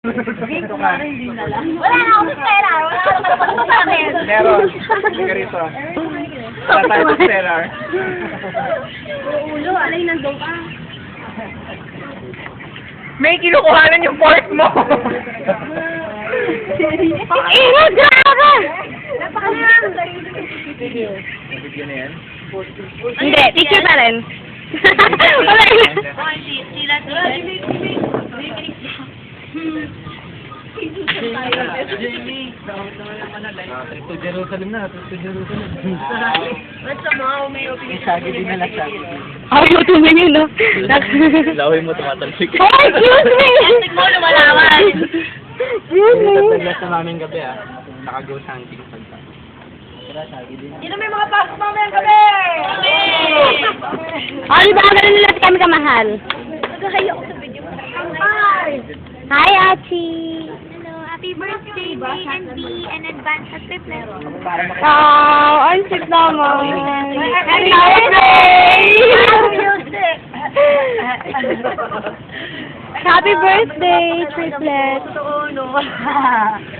Game ko nga rin din na lang. Wala na akong pera. Wala akong pera sa akin. Meron. Hindi rito. Wala tayo sa stellar. Ulo, alay nandun ka. May kinukuhanan yung fork mo. Grabe! Napakalaman. Nabigyan na yan. Hindi, teacher pa rin. Wala yun. Jamie! Trip to Jerusalem na. Trip to Jerusalem. Ba't sa mga umayo? May sagi din na lasag. Ay, lutumin yun, no? Laway mo tumatalsik. Oh, excuse me! Plastic mo lumalawan. Excuse me! Tataglas na maming gabi Naka-ghost hunting pagka. Sino may mga pasok mamayang gabi? Oh, di ba ganun nila kami kamahal? Nagkakaya ko sa video. Hi! Hi, Achi! Hello, happy birthday, B&B, and advance at triplet. Oh, ang sweet naman. Happy birthday! Happy birthday, triplet. Totoo, no?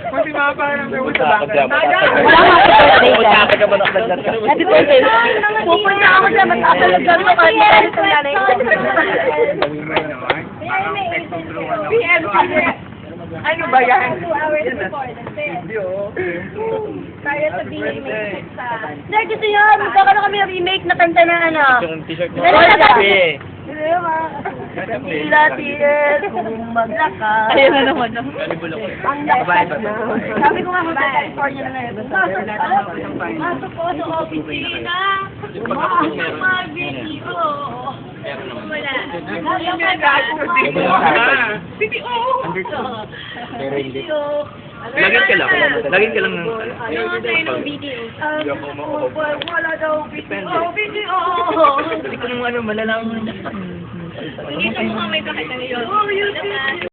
Kasi mga parang may wala ka dyan. Wala nga happy birthday dyan. Happy birthday. Pupunta ako dyan, matapalagan mo kayo. Ito yan eh. Ano ba yan? 2 hours before. Kaya sabihin may sa... Hindi, gusto nyo, magkakaroon kami ng remake na kanta na ano. Yung t-shirt mo. Dali na ba? Kape. Tila tiil, kung maglakas. Ayun na naman. Ang lakas na. Sabi ko nga kung sa California na yun. Pasok ko sa opisina. Mag-video. Wala. Pero hindi. Lagyan ka lang. Lagyan ka lang ng... Ano tayo ng video? Wala daw video. Video! Hindi ko naman malalaman mo. Hindi sa mga may pakita ngayon. Oh, YouTube!